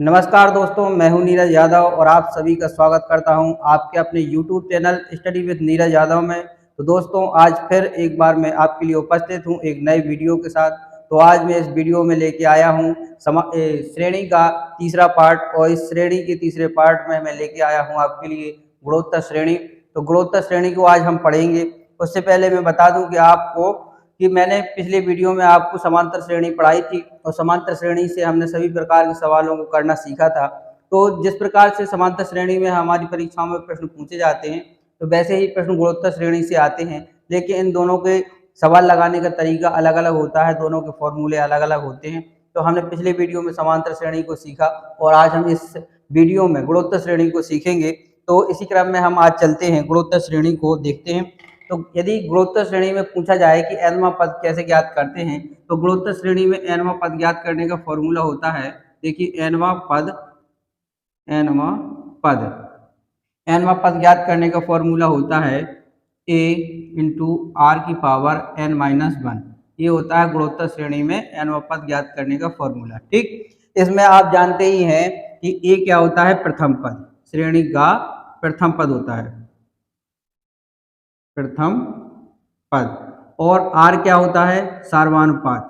नमस्कार दोस्तों, मैं हूं नीरज यादव और आप सभी का स्वागत करता हूं आपके अपने YouTube channel study with Neeraj Yadav में। तो दोस्तों, आज फिर एक बार मैं आपके लिए उपस्थित हूं एक नए वीडियो के साथ। तो आज मैं इस वीडियो में लेके आया हूं श्रेणी का तीसरा पार्ट, और इस श्रेणी के तीसरे पार्ट में मैं लेके आया हूं आपके लिए गुणोत्तर श्रेणी। तो गुणोत्तर श्रेणी को आज हम पढ़ेंगे। उससे पहले मैं बता दूं कि आपको कि मैंने पिछले वीडियो में आपको समांतर श्रेणी पढ़ाई थी और समांतर श्रेणी से हमने सभी प्रकार के सवालों को करना सीखा था। तो जिस प्रकार से समांतर श्रेणी में हमारी परीक्षाओं में प्रश्न पूछे जाते हैं, तो वैसे ही प्रश्न गुणोत्तर श्रेणी से आते हैं, लेकिन इन दोनों के सवाल लगाने का तरीका अलग अलग होता है, दोनों के फॉर्मूले अलग अलग होते हैं। तो हमने पिछले वीडियो में समांतर श्रेणी को सीखा और आज हम इस वीडियो में गुणोत्तर श्रेणी को सीखेंगे। तो इसी क्रम में हम आज चलते हैं, गुणोत्तर श्रेणी को देखते हैं। तो यदि गुणोत्तर श्रेणी में पूछा जाए कि nवां पद कैसे ज्ञात करते हैं, तो गुणोत्तर श्रेणी में nवां पद ज्ञात करने का फॉर्मूला होता है, देखिए nवां पद ज्ञात करने का फॉर्मूला होता है a इंटू आर की पावर n-1। ये होता है गुणोत्तर श्रेणी में nवां पद ज्ञात करने का फॉर्मूला। ठीक, इसमें आप जानते ही हैं कि a क्या होता है, प्रथम पद, श्रेणी का प्रथम पद होता है, प्रथम पद। और आर क्या होता है, सार्वनुपात,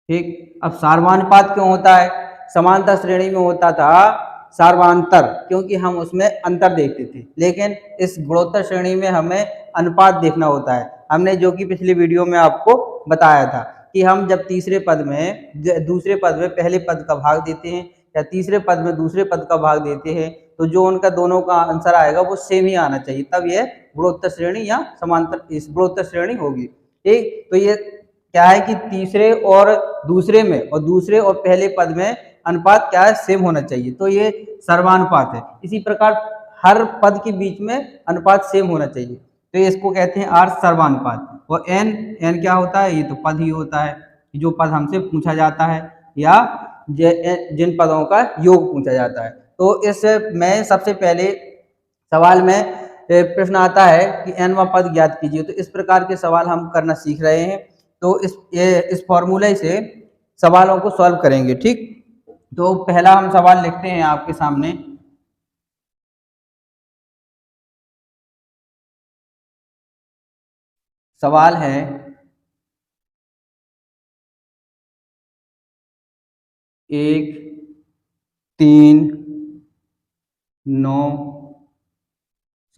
ठीक। अब सार्वनुपात क्यों होता है, समांतर श्रेणी में होता था सार्वांतर, क्योंकि हम उसमें अंतर देखते थे, लेकिन इस गुणोत्तर श्रेणी में हमें अनुपात देखना होता है। हमने जो कि पिछले वीडियो में आपको बताया था कि हम जब तीसरे पद में दूसरे पद में पहले पद का भाग देते हैं या तीसरे पद में दूसरे पद का भाग देते हैं, तो जो उनका दोनों का आंसर आएगा वो सेम ही आना चाहिए, तब यह गुणोत्तर श्रेणी या समांतर इस गुणोत्तर श्रेणी होगी। ठीक, तो ये क्या है कि तीसरे और दूसरे में और दूसरे और पहले पद में अनुपात क्या है, सेम होना चाहिए, तो ये सर्वानुपात है। इसी प्रकार हर पद के बीच में अनुपात सेम होना चाहिए, तो इसको कहते हैं आर सर्वानुपात। और एन क्या होता है, ये तो पद ही होता है, जो पद हमसे पूछा जाता है या जिन पदों का योग पूछा जाता है। तो इस में सबसे पहले सवाल में प्रश्न आता है कि nवां पद ज्ञात कीजिए। तो इस प्रकार के सवाल हम करना सीख रहे हैं, तो इस फॉर्मूले से सवालों को सॉल्व करेंगे। ठीक, तो पहला हम सवाल लिखते हैं आपके सामने। सवाल है 1, 3, 9,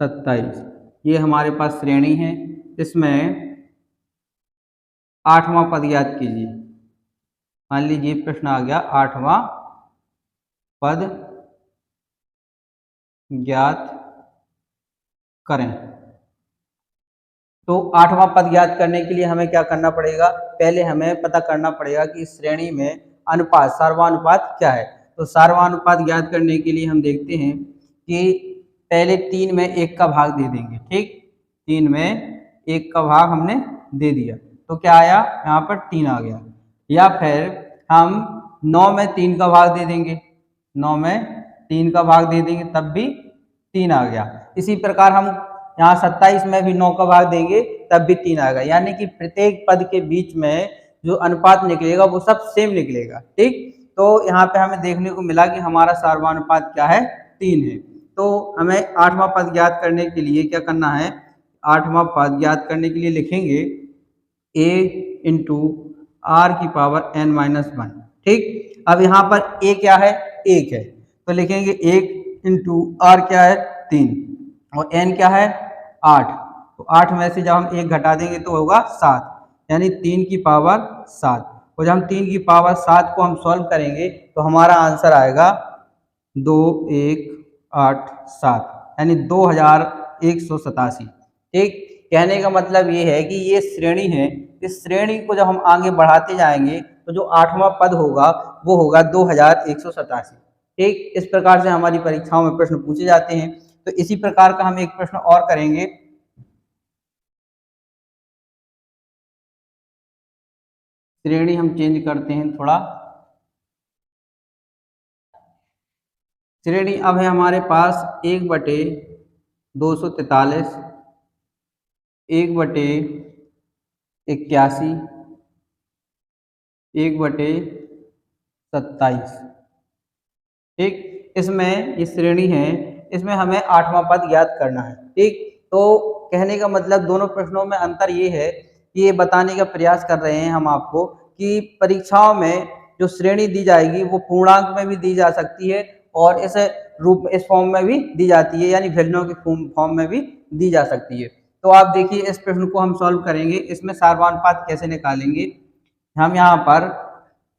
27। ये हमारे पास श्रेणी है, इसमें 8वां पद ज्ञात कीजिए। मान लीजिए प्रश्न आ गया 8वां पद ज्ञात करें। तो 8वां पद ज्ञात करने के लिए हमें क्या करना पड़ेगा, पहले हमें पता करना पड़ेगा कि इस श्रेणी में अनुपात सर्वानुपात क्या है। तो सर्वानुपात ज्ञात करने के लिए हम देखते हैं कि पहले 3 में 1 का भाग दे देंगे। ठीक, 3 में 1 का भाग हमने दे दिया, तो क्या आया, यहाँ पर 3 आ गया। या फिर हम 9 में 3 का भाग दे देंगे, 9 में 3 का भाग दे देंगे, तब भी 3 आ गया। इसी प्रकार हम यहाँ 27 में भी 9 का भाग देंगे, तब भी 3 आएगा। यानी कि प्रत्येक पद के बीच में जो अनुपात निकलेगा वो सब सेम निकलेगा। ठीक, तो यहाँ पे हमें देखने को मिला कि हमारा सर्वानुपात क्या है, 3 है। तो हमें 8वां पद ज्ञात करने के लिए क्या करना है, 8वां पद ज्ञात करने के लिए लिखेंगे a इंटू आर की पावर n-1। ठीक, अब यहाँ पर a क्या है, 1 है, तो लिखेंगे 1 इंटू आर क्या है, 3, और n क्या है, 8। तो 8 में से जब हम 1 घटा देंगे तो होगा 7, यानी 3 की पावर 7। और जब हम 3 की पावर 7 को हम सॉल्व करेंगे तो हमारा आंसर आएगा 2187, यानी 2187। ठीक, कहने का मतलब ये है कि ये श्रेणी है, इस श्रेणी को जब हम आगे बढ़ाते जाएंगे तो जो 8वां पद होगा वो होगा 2187। ठीक, इस प्रकार से हमारी परीक्षाओं में प्रश्न पूछे जाते हैं। तो इसी प्रकार का हम एक प्रश्न और करेंगे। श्रेणी हम चेंज करते हैं थोड़ा। श्रेणी अब है हमारे पास 1/243, 1/81, 1/27। ठीक, इसमें ये श्रेणी है, इसमें हमें 8वां पद ज्ञात करना है। ठीक, तो कहने का मतलब दोनों प्रश्नों में अंतर ये है कि ये बताने का प्रयास कर रहे हैं हम आपको कि परीक्षाओं में जो श्रेणी दी जाएगी वो पूर्णांक में भी दी जा सकती है और इस रूप में, इस फॉर्म में भी दी जाती है, यानी वैल्यूओं के फॉर्म में भी दी जा सकती है। तो आप देखिए इस प्रश्न को हम सॉल्व करेंगे। इसमें सार्वनुपात कैसे निकालेंगे? हम यहाँ पर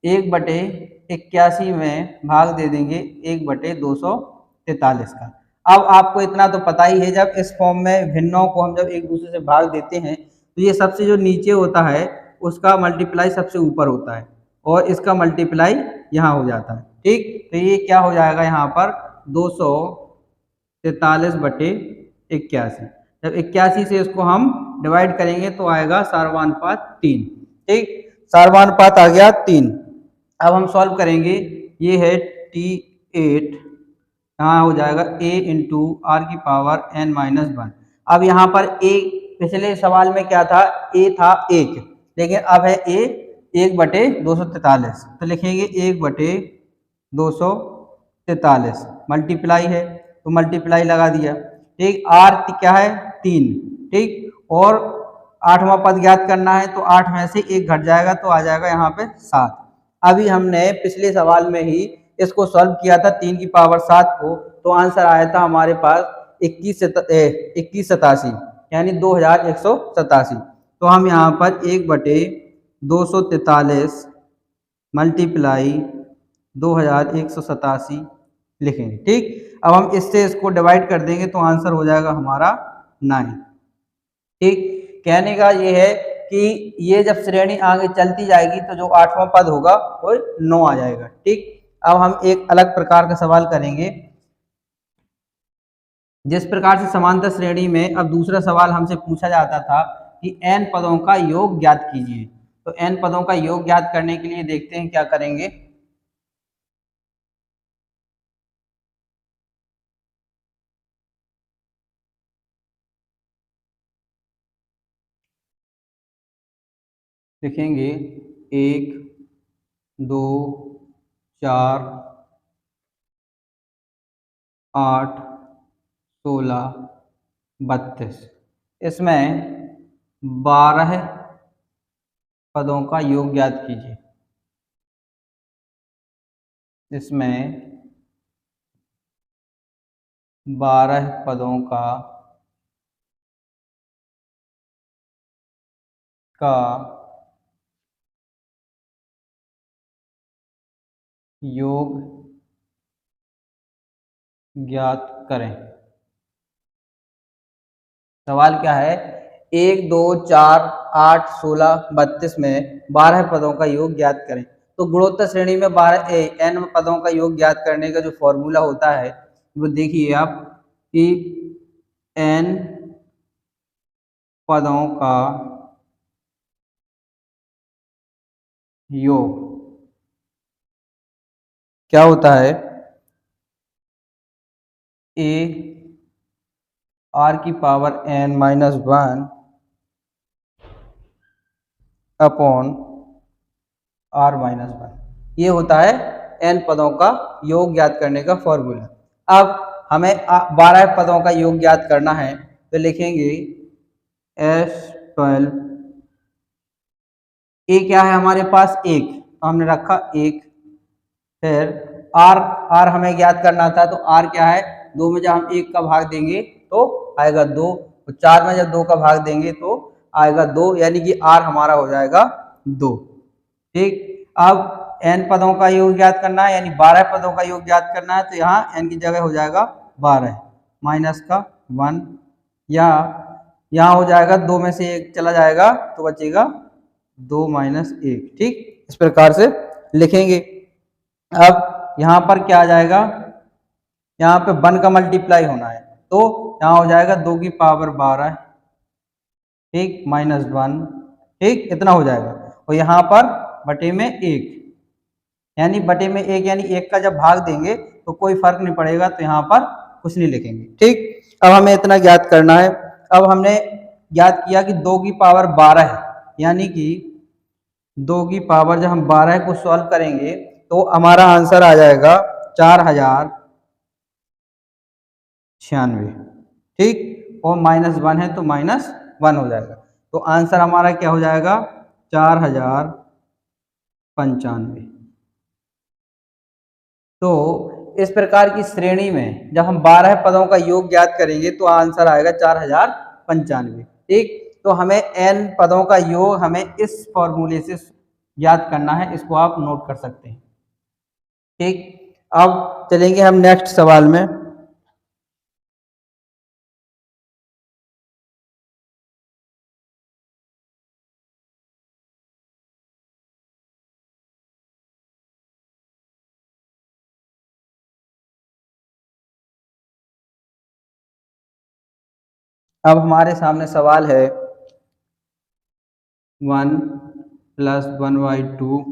1/81 में भाग दे देंगे 1/243 का। अब आपको इतना तो पता ही है, जब इस फॉर्म में भिन्नों को हम जब एक दूसरे से भाग देते हैं तो ये सबसे जो नीचे होता है उसका मल्टीप्लाई सबसे ऊपर होता है और इसका मल्टीप्लाई यहाँ हो जाता है। ठीक, तो ये क्या हो जाएगा यहाँ पर 243/81। जब 81 से इसको हम डिवाइड करेंगे तो आएगा सार्वनुपात 3। ठीक, सार्वनुपात आ गया 3। अब हम सॉल्व करेंगे, ये है T8, यहाँ हो जाएगा a इंटू r⁻n-1। अब यहाँ पर a, पिछले सवाल में क्या था, a था 1, लेकिन अब है a 1/243, तो लिखेंगे 1/243, मल्टीप्लाई है तो मल्टीप्लाई लगा दिया। ठीक, r क्या है 3। ठीक, और 8वां पद ज्ञात करना है तो 8 में से 1 घट जाएगा तो आ जाएगा यहाँ पे 7। अभी हमने पिछले सवाल में ही इसको सॉल्व किया था 3 की पावर 7 को, तो आंसर आया था हमारे पास 2187, यानी 2187। तो हम यहाँ पर 1/243 मल्टीप्लाई 2187 लिखेंगे। ठीक, अब हम इससे इसको डिवाइड कर देंगे तो आंसर हो जाएगा हमारा 9। ठीक, कहने का ये है कि ये जब श्रेणी आगे चलती जाएगी तो जो 8वां पद होगा वो 9 आ जाएगा। ठीक, अब हम एक अलग प्रकार का सवाल करेंगे। जिस प्रकार से समांतर श्रेणी में अब दूसरा सवाल हमसे पूछा जाता था कि n पदों का योग ज्ञात कीजिए, तो n पदों का योग ज्ञात करने के लिए देखते हैं क्या करेंगे। लिखेंगे 1, 2, 4, 8, 16, 32। इसमें 12 पदों का योग ज्ञात कीजिए। इसमें 12 पदों का योग ज्ञात करें। सवाल क्या है, 1, 2, 4, 8, 16, 32 में 12 पदों का योग ज्ञात करें। तो गुणोत्तर श्रेणी में 12 n पदों का योग ज्ञात करने का जो फॉर्मूला होता है वो देखिए आप कि n पदों का योग क्या होता है, a r⁻n-1 अपॉन r-1, ये होता है n पदों का योग ज्ञात करने का फॉर्मूला। अब हमें 12 पदों का योग ज्ञात करना है तो लिखेंगे S12, a क्या है हमारे पास 1, तो हमने रखा 1। फिर r हमें ज्ञात करना था, तो r क्या है, 2 में जब हम 1 का भाग देंगे तो आएगा 2, तो 4 में जब 2 का भाग देंगे तो आएगा 2, यानी कि r हमारा हो जाएगा 2। ठीक, अब n पदों का योग ज्ञात करना है, यानी 12 पदों का योग ज्ञात करना है, तो यहाँ n की जगह हो जाएगा 12 माइनस का 1, या यहाँ हो जाएगा 2 में से 1 चला जाएगा तो बचेगा 2 माइनस 1। ठीक, इस प्रकार से लिखेंगे। अब यहाँ पर क्या आ जाएगा, यहाँ पे 1 का मल्टीप्लाई होना है, तो यहाँ हो जाएगा 2 की पावर 12, ठीक, माइनस 1। ठीक, इतना हो जाएगा, और यहाँ पर बटे में 1, यानी बटे में 1, यानी 1 का जब भाग देंगे तो कोई फर्क नहीं पड़ेगा, तो यहाँ पर कुछ नहीं लिखेंगे। ठीक, अब हमें इतना ज्ञात करना है। अब हमने ज्ञात किया कि 2 की पावर 12 है, यानी कि 2 की पावर जब हम 12 को सॉल्व करेंगे तो हमारा आंसर आ जाएगा 4096। ठीक, और -1 है तो -1 हो जाएगा, तो आंसर हमारा क्या हो जाएगा 4095। तो इस प्रकार की श्रेणी में जब हम 12 पदों का योग ज्ञात करेंगे तो आंसर आएगा 4095। ठीक, तो हमें n पदों का योग हमें इस फॉर्मूले से ज्ञात करना है, इसको आप नोट कर सकते हैं। ठीक, अब चलेंगे हम नेक्स्ट सवाल में। अब हमारे सामने सवाल है 1 + 1/2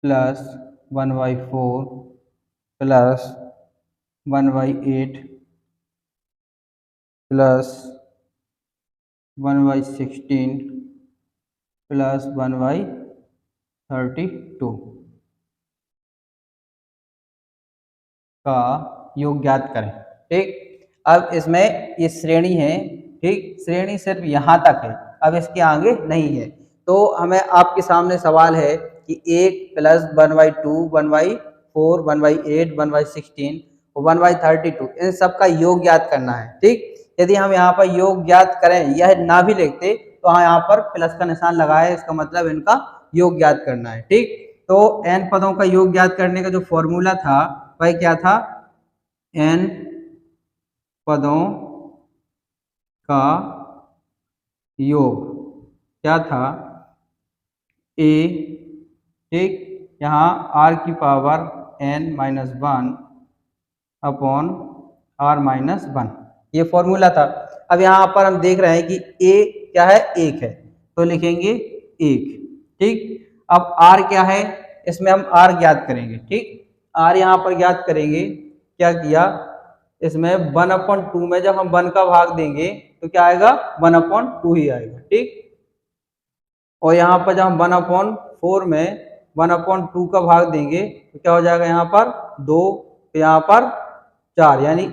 + 1/4 + 1/8 + 1/16 + 1/32 का योग ज्ञात करें। ठीक, अब इसमें ये श्रेणी है। ठीक, श्रेणी सिर्फ यहाँ तक है, अब इसके आगे नहीं है। तो हमें आपके सामने सवाल है कि 1 + 1/2 1/4 1/8 1/16 और 1/32 इन सब का योग ज्ञात करना है। ठीक, यदि हम यहाँ पर योग ज्ञात करें, यह ना भी लिखते तो हाँ यहाँ पर प्लस का निशान लगाए, इसका मतलब इनका योग ज्ञात करना है। ठीक, तो n पदों का योग ज्ञात करने का जो फॉर्मूला था वह क्या था, n पदों का योग क्या था a। ठीक, यहाँ r की पावर n-1 अपॉन r-1 ये फॉर्मूला था। अब यहाँ पर हम देख रहे हैं कि a क्या है, 1 है, तो लिखेंगे 1। ठीक, अब r क्या है, इसमें हम r ज्ञात करेंगे। ठीक, r यहाँ पर ज्ञात करेंगे, क्या किया, इसमें 1/2 में जब हम 1 का भाग देंगे तो क्या आएगा 1/2 ही आएगा। ठीक, और यहाँ पर जब हम 1/4 में 1/2 का भाग देंगे तो क्या हो जाएगा, यहाँ पर 2, तो यहाँ पर 4, यानी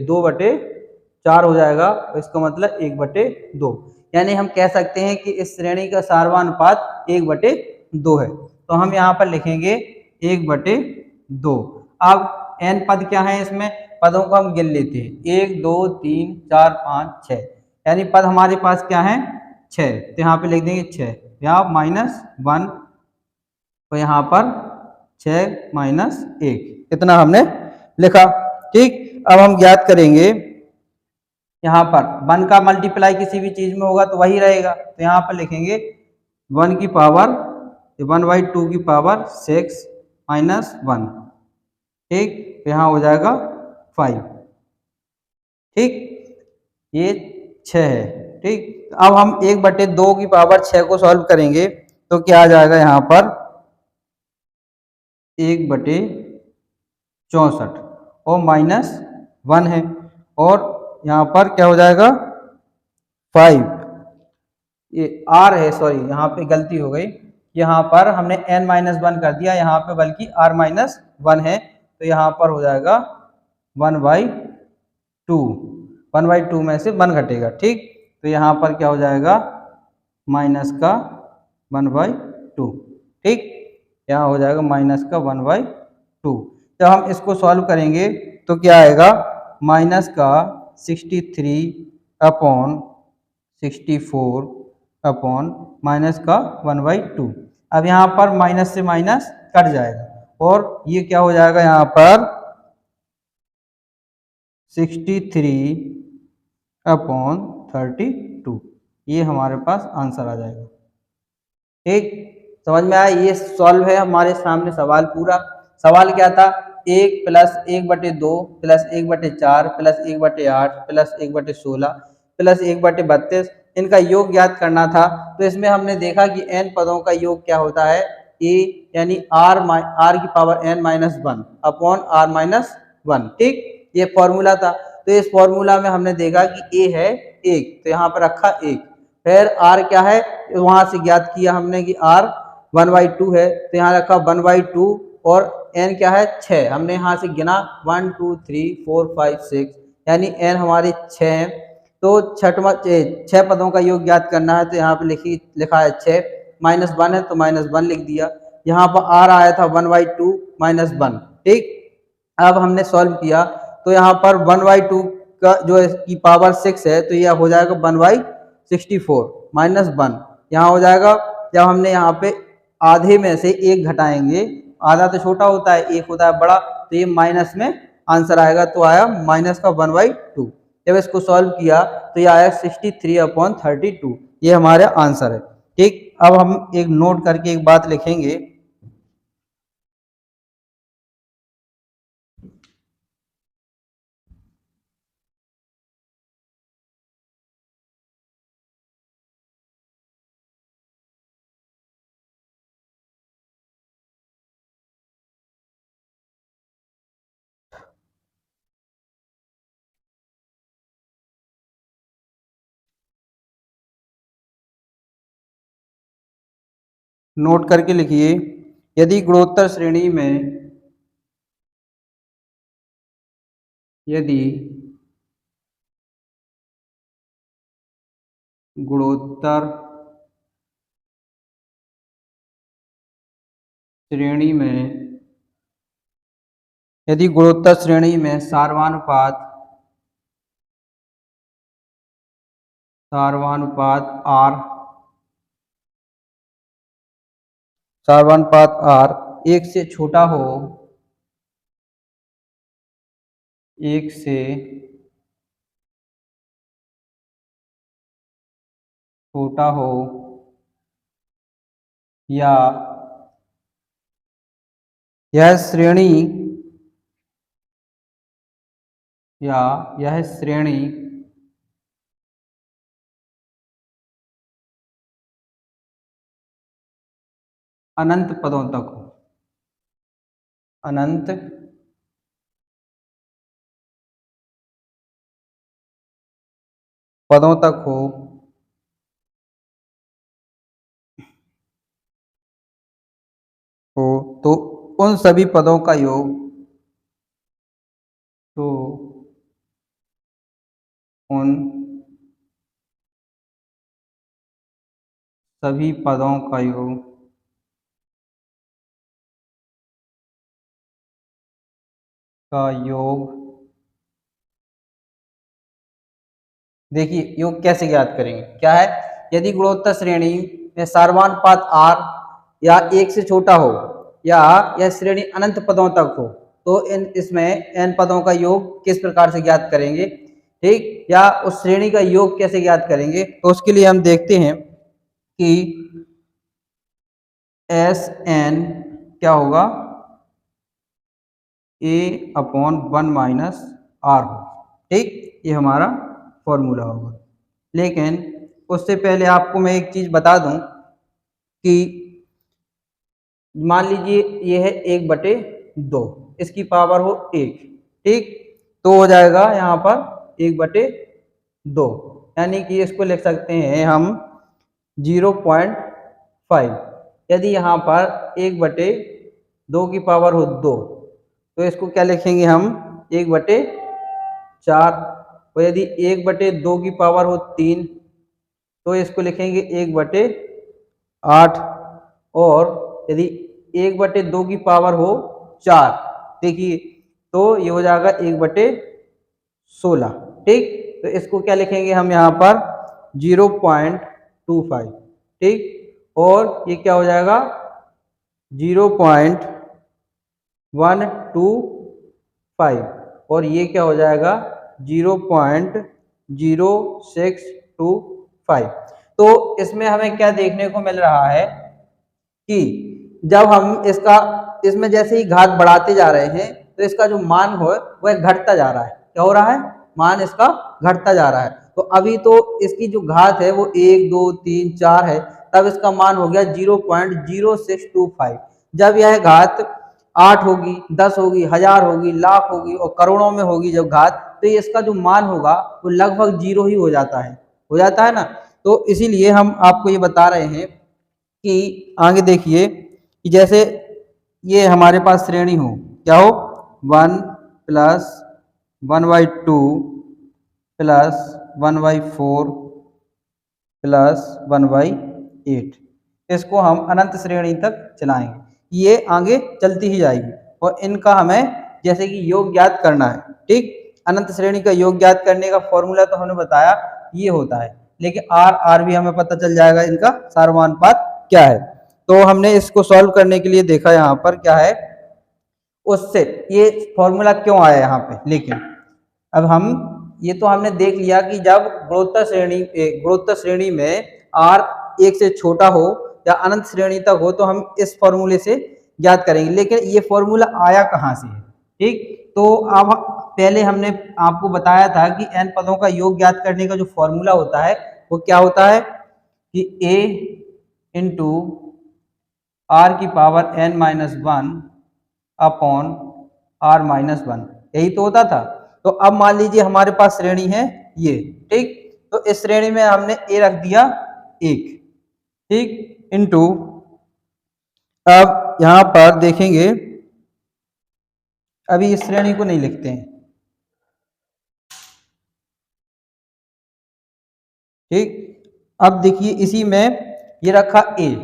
2/4 हो जाएगा, इसका मतलब 1/2। यानी हम कह सकते हैं कि इस श्रेणी का सार्वनुपात 1/2 है। तो हम यहाँ पर लिखेंगे 1/2। अब n पद क्या है, इसमें पदों को हम गिन लेते हैं, 1 2 3 4 5 6, यानी पद हमारे पास क्या है 6, तो यहाँ पे लिख देंगे 6, यहाँ -1, तो यहाँ पर 6 - 1 इतना हमने लिखा। ठीक, अब हम ज्ञात करेंगे, यहाँ पर 1 का मल्टीप्लाई किसी भी चीज में होगा तो वही रहेगा, तो यहाँ पर लिखेंगे 1 की पावर 1/2 की पावर 6 - 1। ठीक, तो यहाँ हो जाएगा 5। ठीक, ये 6 है। ठीक, अब हम 1/2 की पावर 6 को सॉल्व करेंगे तो क्या आ जाएगा, यहाँ पर 1/64 और -1 है, और यहाँ पर क्या हो जाएगा 5, ये r है, सॉरी यहाँ पे गलती हो गई, यहाँ पर हमने n-1 कर दिया, यहाँ पे बल्कि r-1 है, तो यहाँ पर हो जाएगा 1/2, 1/2 में से 1 घटेगा। ठीक, तो यहाँ पर क्या हो जाएगा -1/2। ठीक, यहाँ हो जाएगा -1/2। जब हम इसको सॉल्व करेंगे तो क्या आएगा, -63/64 अपॉन -1/2। अब यहाँ पर माइनस से माइनस कट जाएगा, और ये क्या हो जाएगा, यहाँ पर 63/32, ये हमारे पास आंसर आ जाएगा। ठीक, समझ में आया, ये सॉल्व है हमारे सामने सवाल पूरा। सवाल क्या था, 1 + 1/2 + 1/4 + 1/8 + 1/16 + 1/32 इनका योग ज्ञात करना था। तो इसमें हमने देखा कि n पदों का योग क्या होता है, a यानी r की पावर n-1 अपॉन r-1। ठीक, ये फॉर्मूला था। तो इस फॉर्मूला में हमने देखा कि a है 1, तो यहाँ पर रखा 1, फिर आर क्या है, वहां से ज्ञात किया हमने कि आर 1/2 है, तो यहाँ रखा 1/2 और एन क्या है 6, हमने यहाँ से गिना 1 2 3 4 5 6, यानी एन हमारी 6 है। तो 6 पदों का योग ज्ञात करना है, तो यहाँ पे लिखा है 6, -1 है तो -1 लिख दिया। यहाँ पर आर आया था 1/2 -1, ठीक। अब हमने सॉल्व किया तो यहाँ पर 1/2 का जो इसकी पावर 6 है, तो यह हो जाएगा 1/64 -1 यहाँ हो जाएगा। जब हमने यहाँ पे आधे में से एक घटाएंगे, आधा तो छोटा होता है, एक होता है बड़ा, तो ये माइनस में आंसर आएगा, तो आया माइनस का 1/2। जब इसको सॉल्व किया तो ये आया 63/32, ये हमारा आंसर है, ठीक। अब हम एक नोट करके एक बात लिखेंगे, नोट करके लिखिए, यदि गुणोत्तर श्रेणी में यदि गुणोत्तर श्रेणी में यदि गुणोत्तर श्रेणी में सार्वनुपात R 1 से छोटा हो, 1 से छोटा हो, या यह श्रेणी अनंत पदों तक हो, अनंत पदों तक हो, तो उन सभी पदों का योग, तो उन सभी पदों का योग देखिए योग कैसे ज्ञात करेंगे, क्या है, यदि गुणोत्तर श्रेणी में सार्वनुपात R या 1 से छोटा हो, या यह श्रेणी अनंत पदों तक हो, तो इसमें n पदों का योग किस प्रकार से ज्ञात करेंगे, ठीक, या उस श्रेणी का योग कैसे ज्ञात करेंगे। तो उसके लिए हम देखते हैं कि Sn क्या होगा, A/1 R, ठीक, ये हमारा फॉर्मूला होगा। लेकिन उससे पहले आपको मैं एक चीज बता दूं कि मान लीजिए ये है 1/2, इसकी पावर हो 1, ठीक, तो हो जाएगा यहाँ पर 1/2, यानी कि इसको लिख सकते हैं हम 0.5। यदि यहाँ पर 1/2 की पावर हो 2, तो इसको क्या लिखेंगे हम 1/4, और यदि 1/2 की पावर हो 3, तो इसको लिखेंगे 1/8, और यदि 1/2 की पावर हो 4, देखिए तो ये हो जाएगा 1/16, ठीक। तो इसको क्या लिखेंगे हम यहाँ पर 0.25, ठीक, और ये क्या हो जाएगा 0.125, और ये क्या हो जाएगा 0.0625। तो इसमें हमें क्या देखने को मिल रहा है कि जब हम इसमें जैसे ही घात बढ़ाते जा रहे हैं, तो इसका जो मान हो वह घटता जा रहा है। क्या हो रहा है, मान इसका घटता जा रहा है। तो अभी तो इसकी जो घात है वो 1 2 3 4 है, तब इसका मान हो गया 0.0625। जब यह घात 8 होगी, 10 होगी, 1000 होगी, लाख होगी और करोड़ों में होगी जब घात, तो इसका जो मान होगा वो लगभग 0 ही हो जाता है ना। तो इसीलिए हम आपको ये बता रहे हैं कि आगे देखिए कि जैसे ये हमारे पास श्रेणी हो, क्या हो, 1 प्लस 1/2 प्लस 1/4 प्लस 1/8, इसको हम अनंत श्रेणी तक चलाएंगे, ये आगे चलती ही जाएगी और इनका हमें जैसे कि योग ज्ञात करना है। ठीक, अनंत श्रेणी का योग ज्ञात करने का फॉर्मूला तो हमने बताया ये होता है, लेकिन आर भी हमें पता चल जाएगा इनका सार्वमानुपात क्या है। तो हमने इसको सॉल्व करने के लिए देखा यहाँ पर क्या है, उससे ये फॉर्मूला क्यों आया यहाँ पे। लेकिन अब हम ये तो हमने देख लिया कि जब गुणोत्तर श्रेणी में r 1 से छोटा हो या अनंत श्रेणी तक हो तो हम इस फॉर्मूले से ज्ञात करेंगे। लेकिन ये फॉर्मूला आया कहाँ से है? ठीक, तो अब पहले हमने आपको बताया था कि n पदों का योग ज्ञात करने का जो फॉर्मूला होता है वो क्या होता है कि a इंटू r की पावर n-1 अपॉन r-1, यही तो होता था। तो अब मान लीजिए हमारे पास श्रेणी है ये, ठीक, तो इस श्रेणी में हमने a रख दिया 1, ठीक, इंटू अब यहां पर देखेंगे, अभी इस श्रेणी को नहीं लिखते हैं, ठीक, अब देखिए इसी में ये रखा a,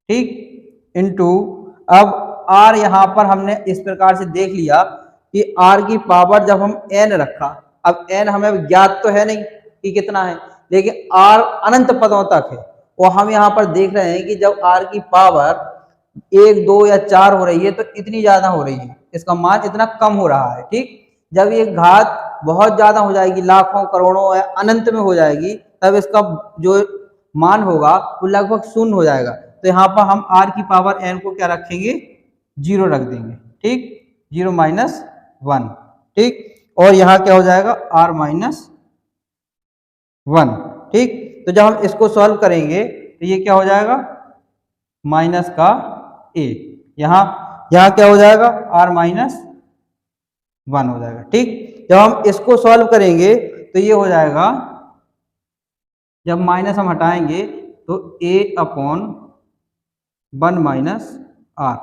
ठीक, इंटू अब r यहां पर हमने इस प्रकार से देख लिया कि r की पावर जब हम n रखा, अब n हमें ज्ञात तो है नहीं कि कितना है, लेकिन r अनंत पदों तक है और हम यहाँ पर देख रहे हैं कि जब r की पावर 1, 2 या 4 हो रही है तो इतनी ज्यादा हो रही है, इसका मान इतना कम हो रहा है। ठीक, जब ये घात बहुत ज्यादा हो जाएगी, लाखों करोड़ों या अनंत में हो जाएगी, तब इसका जो मान होगा वो लगभग शून्य हो जाएगा। तो यहाँ पर हम r की पावर n को क्या रखेंगे, 0 रख देंगे, ठीक, 0-1, ठीक, और यहाँ क्या हो जाएगा r-1, ठीक। तो जब हम इसको सॉल्व करेंगे तो ये क्या हो जाएगा, माइनस का a, यहाँ क्या हो जाएगा r-1 हो जाएगा, ठीक। जब हम इसको सॉल्व करेंगे तो ये हो जाएगा, जब माइनस हम हटाएंगे तो a/1 r,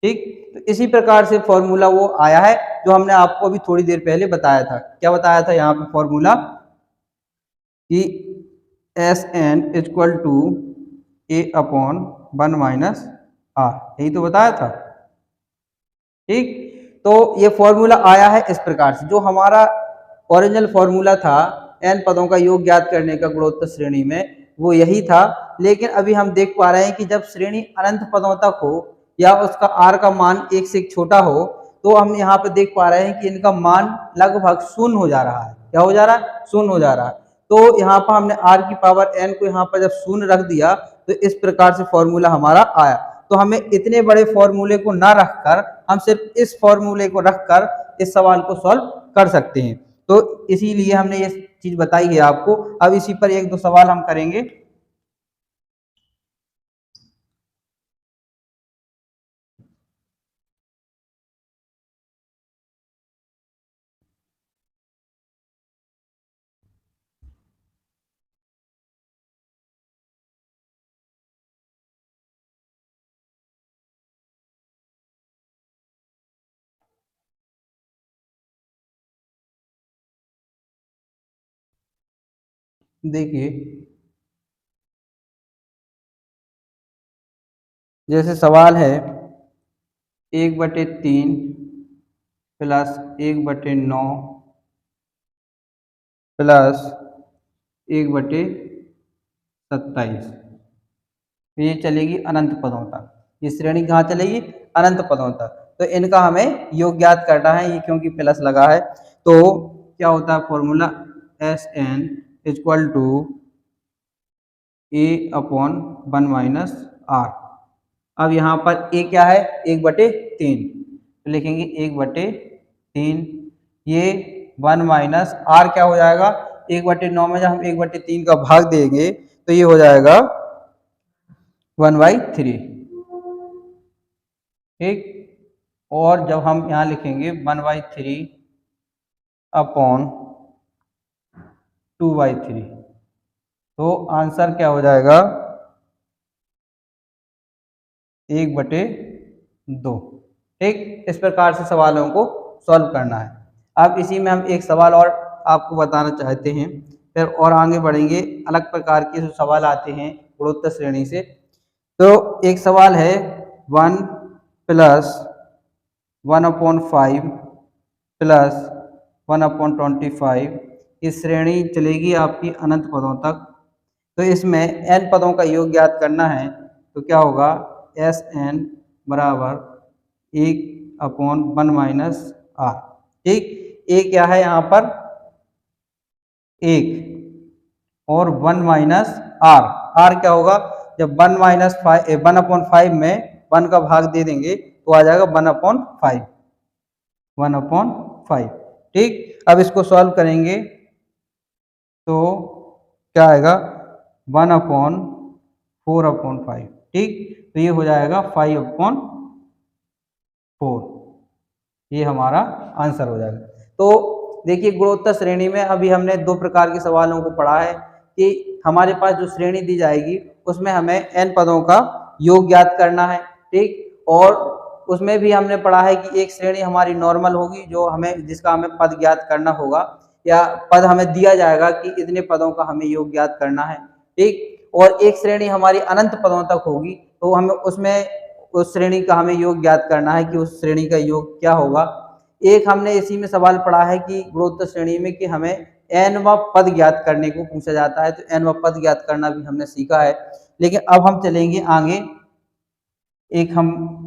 ठीक। तो इसी प्रकार से फॉर्मूला वो आया है जो हमने आपको अभी थोड़ी देर पहले बताया था। क्या बताया था यहाँ पे फॉर्मूला कि Sn equal to a/1 r, यही तो बताया था, ठीक। तो ये फॉर्मूला आया है इस प्रकार से, जो हमारा ओरिजिनल फॉर्मूला था n पदों का योग ज्ञात करने का गुणोत्तर श्रेणी में, वो यही था। लेकिन अभी हम देख पा रहे हैं कि जब श्रेणी अनंत पदों तक हो या उसका r का मान 1 से छोटा हो तो हम यहाँ पे देख पा रहे हैं कि इनका मान लगभग शून्य हो जा रहा है। क्या हो जा रहा है, शून्य हो जा रहा है। तो यहाँ पर हमने r की पावर n को यहाँ पर जब शून्य रख दिया तो इस प्रकार से फॉर्मूला हमारा आया। तो हमें इतने बड़े फॉर्मूले को ना रखकर हम सिर्फ इस फॉर्मूले को रखकर इस सवाल को सॉल्व कर सकते हैं। तो इसीलिए हमने ये चीज बताई है आपको। अब इसी पर 1-2 सवाल हम करेंगे। देखिए जैसे सवाल है 1/3 प्लस 1/9 प्लस 1/27, ये चलेगी अनंत पदों तक। ये श्रेणी कहाँ चलेगी, अनंत पदों तक। तो इनका हमें योग ज्ञात करना है, ये क्योंकि प्लस लगा है। तो क्या होता है formula, Sn equal to a/1 r। अब यहाँ पर a क्या है, 1/3, तो लिखेंगे 1/3, ये 1 माइनस r क्या हो जाएगा, 1/9 में जब हम 1/3 का भाग देंगे तो ये हो जाएगा 1/3, ठीक। और जब हम यहाँ लिखेंगे 1/3 अपॉन 2/3, तो आंसर क्या हो जाएगा 1/2। ठीक, इस प्रकार से सवालों को सॉल्व करना है। अब इसी में हम एक सवाल और आपको बताना चाहते हैं, फिर और आगे बढ़ेंगे। अलग प्रकार के जो सवाल आते हैं गुणोत्तर श्रेणी से, तो एक सवाल है 1 प्लस 1/5 प्लस 1/25, ये श्रेणी चलेगी आपकी अनंत पदों तक। तो इसमें n पदों का योग ज्ञात करना है, तो क्या होगा Sn बराबर 1/1 - r। ठीक, a क्या है यहाँ पर 1 और 1 माइनस आर, आर क्या होगा जब 1/5 में 1 का भाग दे देंगे तो आ जाएगा 1/5, 1/5। ठीक, अब इसको सॉल्व करेंगे तो क्या आएगा 1/4/5। ठीक, तो ये हो जाएगा 5/4, ये हमारा आंसर हो जाएगा। तो देखिए गुणोत्तर श्रेणी में अभी हमने दो प्रकार के सवालों को पढ़ा है कि हमारे पास जो श्रेणी दी जाएगी उसमें हमें n पदों का योग ज्ञात करना है। ठीक, और उसमें भी हमने पढ़ा है कि एक श्रेणी हमारी नॉर्मल होगी जो हमें जिसका हमें पद ज्ञात करना होगा, या पद हमें दिया जाएगा कि इतने पदों का हमें योग ज्ञात करना है। ठीक, और एक श्रेणी हमारी अनंत पदों तक होगी, तो हमें उसमें उस श्रेणी का हमें योग ज्ञात करना है कि उस श्रेणी का योग क्या होगा। एक हमने इसी में सवाल पढ़ा है कि गुणोत्तर श्रेणी में कि हमें n व पद ज्ञात करने को पूछा जाता है, तो n व पद ज्ञात करना भी हमने सीखा है। लेकिन अब हम चलेंगे आगे, एक हम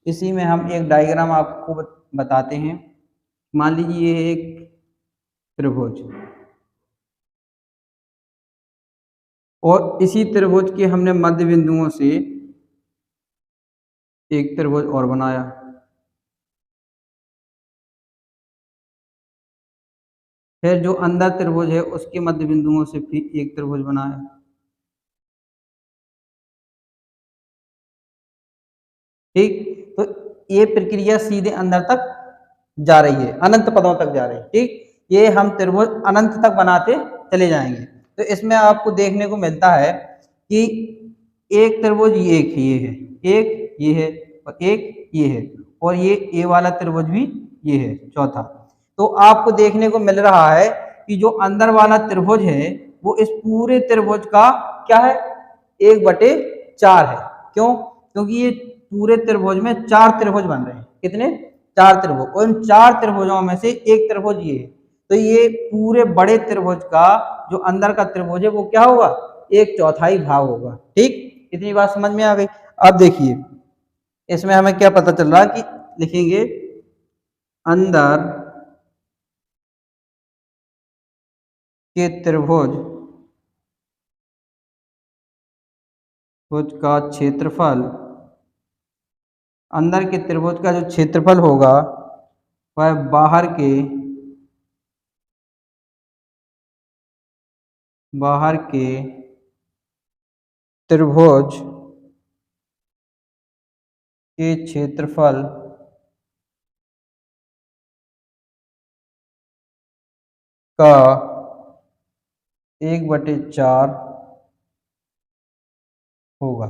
इसी में हम एक डायग्राम आपको बताते हैं। मान लीजिए ये एक त्रिभुज, और इसी त्रिभुज के हमने मध्य बिंदुओं से एक त्रिभुज और बनाया। फिर जो अंदर त्रिभुज है उसके मध्य बिंदुओं से फिर एक त्रिभुज बनाया। ठीक, तो ये प्रक्रिया सीधे अंदर तक जा रही है, अनंत पदों तक जा रही है। ठीक, ये हम त्रिभुज अनंत तक बनाते चले जाएंगे। तो इसमें आपको देखने को मिलता है कि एक त्रिभुज ये है, एक ये है, और एक ये है, और ये ए वाला त्रिभुज भी ये है चौथा। तो आपको देखने को मिल रहा है कि जो अंदर वाला त्रिभुज है वो इस पूरे त्रिभुज का क्या है 1/4 है। क्यों? क्योंकि ये पूरे त्रिभुज में 4 त्रिभुज बन रहे हैं। कितने? 4 त्रिभुज, और इन 4 त्रिभुजों में से एक त्रिभुज ये है। तो ये पूरे बड़े त्रिभुज का जो अंदर का त्रिभुज है वो क्या होगा 1/4 भाग होगा। ठीक, इतनी बात समझ में आ गई। अब देखिए इसमें हमें क्या पता चल रहा है कि लिखेंगे अंदर के त्रिभुज का क्षेत्रफल, अंदर के त्रिभुज का जो क्षेत्रफल होगा वह बाहर के त्रिभुज के क्षेत्रफल का 1/4 होगा।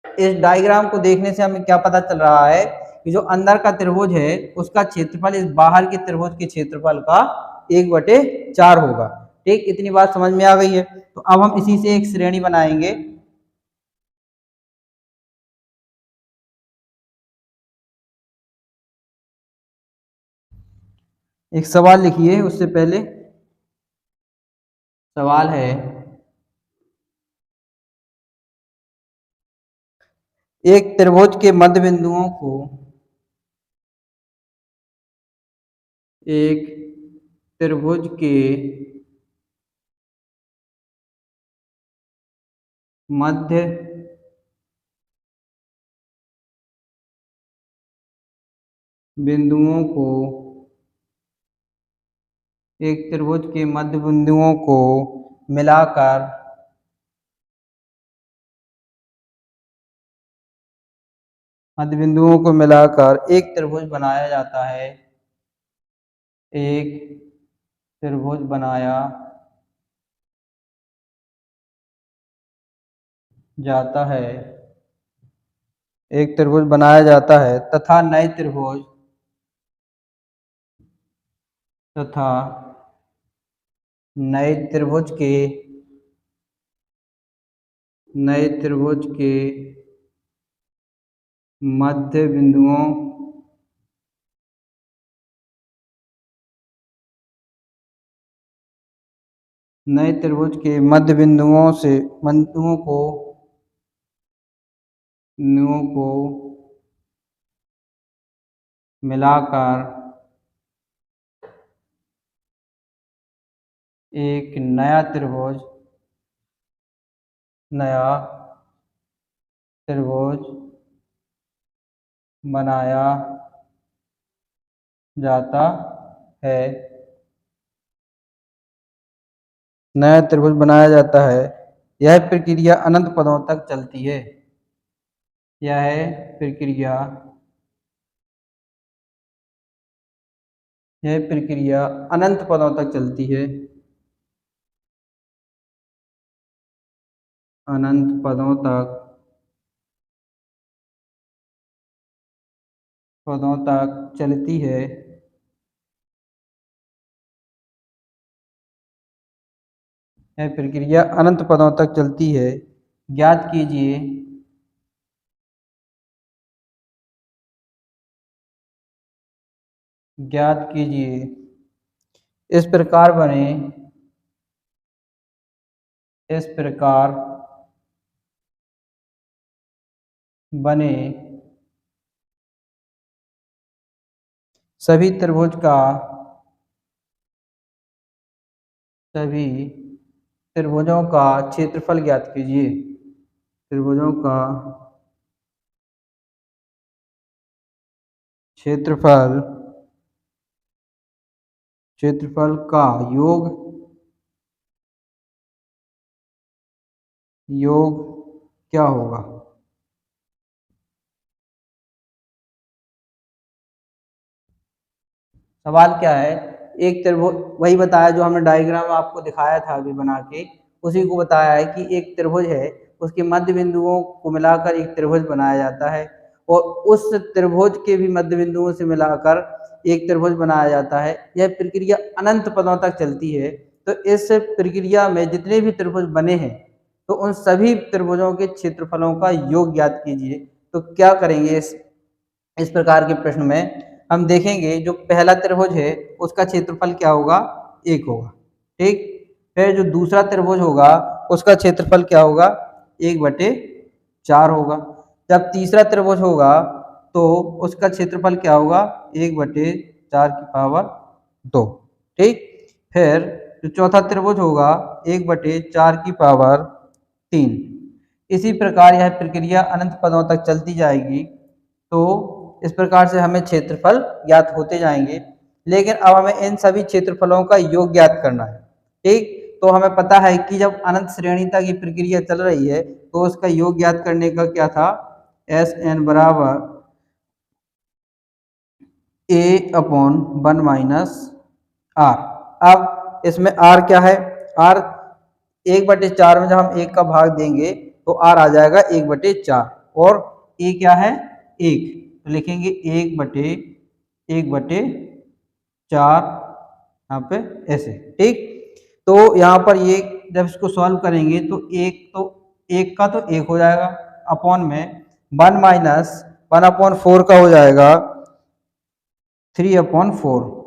इस डायग्राम को देखने से हमें क्या पता चल रहा है कि जो अंदर का त्रिभुज है उसका क्षेत्रफल इस बाहर के त्रिभुज के क्षेत्रफल का 1/4 होगा। ठीक, इतनी बात समझ में आ गई है। तो अब हम इसी से एक श्रेणी बनाएंगे। एक सवाल लिखिए, उससे पहले सवाल है एक त्रिभुज के मध्य बिंदुओं को एक त्रिभुज के मध्य बिंदुओं को एक त्रिभुज के मध्य बिंदुओं को मिलाकर एक त्रिभुज बनाया जाता है। एक त्रिभुज बनाया जाता है एक त्रिभुज बनाया जाता है तथा नए त्रिभुज के मध्य बिंदुओं को मिलाकर एक नया त्रिभुज बनाया जाता है। नया त्रिभुज बनाया जाता है। यह प्रक्रिया अनंत पदों तक चलती है। यह प्रक्रिया अनंत पदों तक चलती है। अनंत पदों तक चलती है। यह प्रक्रिया अनंत पदों तक चलती है। ज्ञात कीजिए इस प्रकार बने सभी त्रिभुजों का क्षेत्रफल ज्ञात कीजिए। त्रिभुजों का क्षेत्रफल का योग क्या होगा। सवाल क्या है, एक त्रिभुज, वही बताया जो हमने डायग्राम आपको दिखाया था अभी बना के, उसी को बताया है कि एक त्रिभुज है, उसके मध्य बिंदुओं को मिलाकर एक त्रिभुज बनाया जाता है और उस त्रिभुज के भी मध्य बिंदुओं से मिलाकर एक त्रिभुज बनाया जाता है। यह प्रक्रिया अनंत पदों तक चलती है। तो इस प्रक्रिया में जितने भी त्रिभुज बने हैं तो उन सभी त्रिभुजों के क्षेत्रफलों का योग ज्ञात कीजिए। तो क्या करेंगे इस प्रकार के प्रश्न में हम देखेंगे, जो पहला त्रिभुज है उसका क्षेत्रफल क्या होगा, 1 होगा। ठीक, फिर जो दूसरा त्रिभुज होगा उसका क्षेत्रफल क्या होगा, 1/4 होगा। जब तीसरा त्रिभुज होगा तो उसका क्षेत्रफल क्या होगा, 1/4 ठीक। फिर जो चौथा त्रिभुज होगा 1/4 इसी प्रकार यह प्रक्रिया अनंत पदों तक चलती जाएगी। तो इस प्रकार से हमें क्षेत्रफल ज्ञात होते जाएंगे। लेकिन अब हमें इन सभी क्षेत्रफलों का योग ज्ञात करना है। ठीक, तो हमें पता है कि जब अनंत श्रेणी तक ये प्रक्रिया चल रही है तो उसका योग ज्ञात करने का क्या था, Sn बराबर a/1 - r। अब इसमें r क्या है, r 1/4 में जब हम 1 का भाग देंगे तो r आ जाएगा 1/4 और a क्या है, 1, तो लिखेंगे 1/4 यहाँ पे ऐसे। ठीक, तो यहाँ पर ये जब इसको सॉल्व करेंगे तो 1 का तो 1 हो जाएगा, अपॉन में 1 - 1/4 का हो जाएगा 3/4।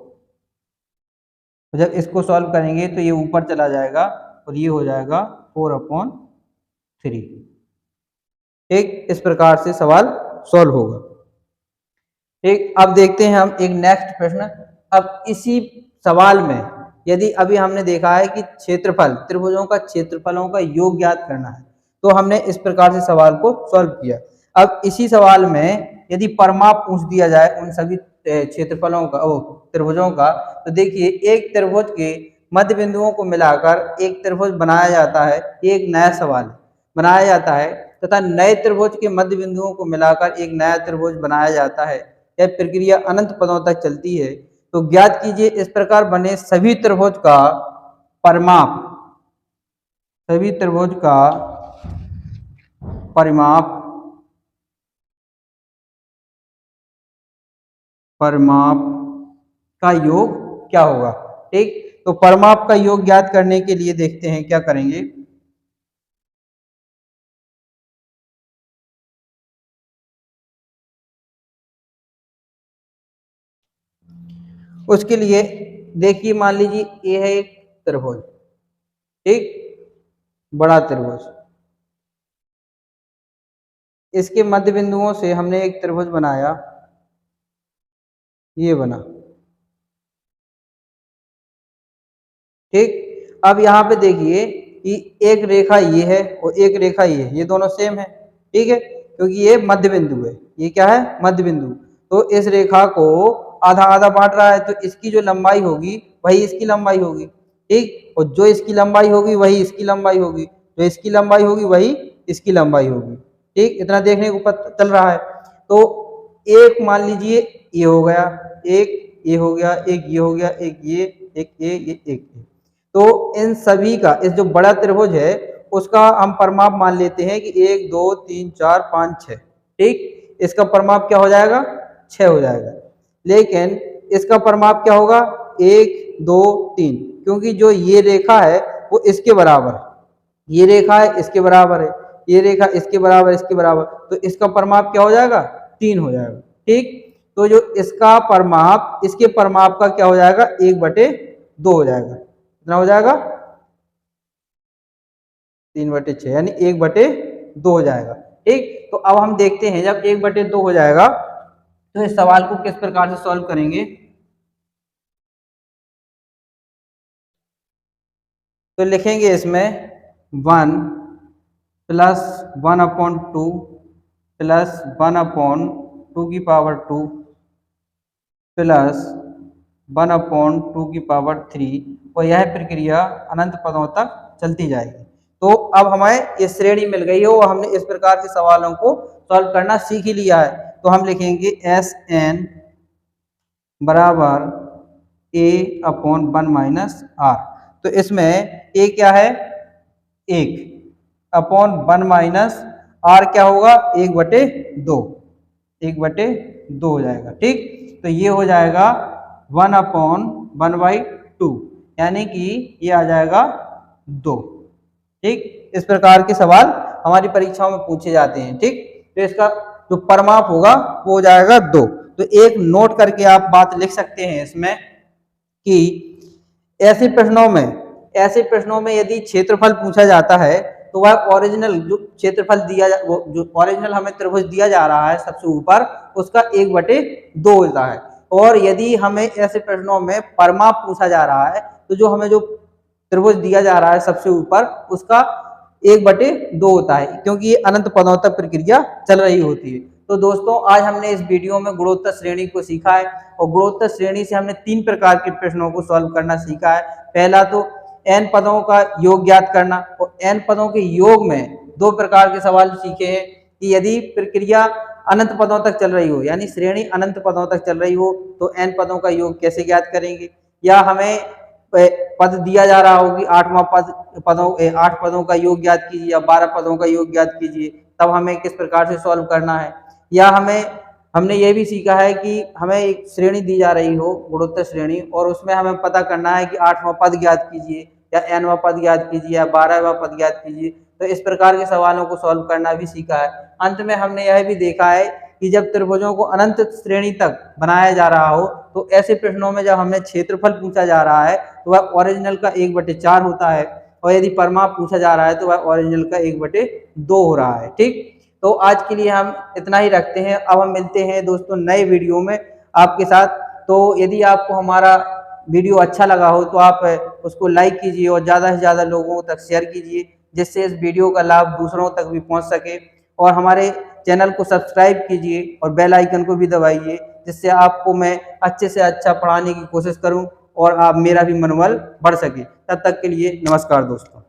जब इसको सॉल्व करेंगे तो ये ऊपर चला जाएगा और ये हो जाएगा 4/3। एक इस प्रकार से सवाल सॉल्व होगा। ठीक, अब देखते हैं हम एक नेक्स्ट प्रश्न। अब इसी सवाल में यदि अभी हमने देखा है कि क्षेत्रफल, त्रिभुजों का क्षेत्रफलों का योग ज्ञात करना है, तो हमने इस प्रकार से सवाल को सॉल्व किया। अब इसी सवाल में यदि परिमाप पूछ दिया जाए उन सभी क्षेत्रफलों का, त्रिभुजों का, तो देखिए एक त्रिभुज के मध्य बिंदुओं को मिलाकर एक त्रिभुज बनाया जाता है, ये एक नया सवाल बनाया जाता है, तथा नए त्रिभुज के मध्य बिंदुओं को मिलाकर एक नया त्रिभुज बनाया जाता है। यह प्रक्रिया अनंत पदों तक चलती है। तो ज्ञात कीजिए इस प्रकार बने सभी त्रिभुज का परिमाप, सभी त्रिभुज का परिमाप, परिमाप का योग क्या होगा। ठीक, तो परिमाप का योग ज्ञात करने के लिए देखते हैं क्या करेंगे। उसके लिए देखिए, मान लीजिए ये है एक त्रिभुज, ठीक, बड़ा त्रिभुज, इसके मध्य बिंदुओं से हमने एक त्रिभुज बनाया, ये बना, ठीक। अब यहाँ पे देखिए कि एक रेखा ये है और एक रेखा ये है, ये दोनों सेम है, ठीक है, क्योंकि ये मध्य बिंदु है, ये क्या है, मध्य बिंदु। तो इस रेखा को आधा आधा बांट रहा है, तो इसकी जो लंबाई होगी वही इसकी लंबाई होगी, ठीक, और जो इसकी लंबाई होगी वही इसकी लंबाई होगी, जो इसकी लंबाई होगी वही इसकी लंबाई होगी, ठीक। इतना देखने को पता चल रहा है। तो एक मान लीजिए ये हो गया, एक ये हो गया, एक ये हो गया, एक ये, एक ये एक। तो इन सभी का, इस जो बड़ा त्रिभुज है उसका हम परिमाप मान लेते हैं कि 1 2 3 4 5 6, ठीक। इसका परिमाप क्या हो जाएगा, 6 हो जाएगा। लेकिन इसका परिमाप क्या होगा, 1 2 3, क्योंकि जो ये रेखा है वो इसके बराबर है, ये रेखा है इसके बराबर है, ये रेखा इसके बराबर, इसके बराबर, तो इसका परिमाप क्या हो जाएगा, 3 हो जाएगा, ठीक। तो जो इसका परिमाप इसके परिमाप का क्या हो जाएगा, 1/2 हो जाएगा। कितना हो जाएगा, 3/6, यानी 1/2 हो जाएगा, ठीक। तो अब हम देखते हैं जब 1/2 हो जाएगा तो इस सवाल को किस प्रकार से सॉल्व करेंगे। तो लिखेंगे इसमें 1 + 1/2 + 1/2 की पावर 2 + 1/2 की पावर 3, और यह प्रक्रिया अनंत पदों तक चलती जाएगी। तो अब हमें ये श्रेणी मिल गई है और हमने इस प्रकार के सवालों को सॉल्व करना सीख ही लिया है। तो हम लिखेंगे Sn बराबर a/1 - r। तो इसमें a क्या है, 1/1 - r क्या होगा, 1/2, 1/2 हो जाएगा, ठीक। तो ये हो जाएगा 1/1/2, यानी कि ये आ जाएगा 2, ठीक। इस प्रकार के सवाल हमारी परीक्षाओं में पूछे जाते हैं, ठीक। तो इसका जो परिमाप होगा वो हो जाएगा 2। तो एक नोट करके आप बात लिख सकते हैं इसमें कि ऐसे प्रश्नों में यदि क्षेत्रफल पूछा जाता है तो वह ओरिजिनल जो क्षेत्रफल दिया वो जो ओरिजिनल हमें त्रिभुज दिया जा रहा है सबसे ऊपर, उसका 1/2 होता है। और यदि हमें ऐसे प्रश्नों में परिमाप पूछा जा रहा है तो जो हमें जो त्रिभुज दिया जा रहा है सबसे ऊपर, उसका 1/2 होता है, क्योंकि ये अनंत पदों तक प्रक्रिया चल रही होती है। तो दोस्तों आज हमने इस वीडियो में गुणोत्तर श्रेणी को सीखा है, और गुणोत्तर श्रेणी से हमने 3 प्रकार के प्रश्नों को सॉल्व करना सीखा है। पहला तो n पदों का योग ज्ञात करना, और n पदों के योग में 2 प्रकार के सवाल सीखे हैं कि यदि प्रक्रिया अनंत पदों तक चल रही हो, यानी श्रेणी अनंत पदों तक चल रही हो, तो n पदों का योग कैसे ज्ञात करेंगे, या हमें पद दिया जा रहा हो कि 8 पदों का योग ज्ञात कीजिए या 12 पदों का योग ज्ञात कीजिए, तब हमें किस प्रकार से सॉल्व करना है। या हमने ये भी सीखा है कि हमें एक श्रेणी दी जा रही हो, गुणोत्तर श्रेणी, और उसमें हमें पता करना है कि 8वां पद ज्ञात कीजिए या nवां पद ज्ञात कीजिए या 12वां पद ज्ञात कीजिए। तो इस प्रकार के सवालों को सॉल्व करना भी सीखा है। अंत में हमने यह भी देखा है कि जब त्रिभुजों को अनंत श्रेणी तक बनाया जा रहा हो, तो ऐसे प्रश्नों में जब हमें क्षेत्रफल पूछा जा रहा है तो वह ओरिजिनल का 1/4 होता है, और यदि परिमाप पूछा जा रहा है तो वह ओरिजिनल का 1/2 हो रहा है, ठीक। तो आज के लिए हम इतना ही रखते हैं। अब हम मिलते हैं दोस्तों नए वीडियो में आपके साथ। तो यदि आपको हमारा वीडियो अच्छा लगा हो तो आप उसको लाइक कीजिए और ज़्यादा से ज़्यादा लोगों तक शेयर कीजिए, जिससे इस वीडियो का लाभ दूसरों तक भी पहुंच सके। और हमारे चैनल को सब्सक्राइब कीजिए और बेल आइकन को भी दबाइए, जिससे आपको मैं अच्छे से अच्छा पढ़ाने की कोशिश करूं और आप मेरा भी मनोबल बढ़ सके। तब तक के लिए नमस्कार दोस्तों।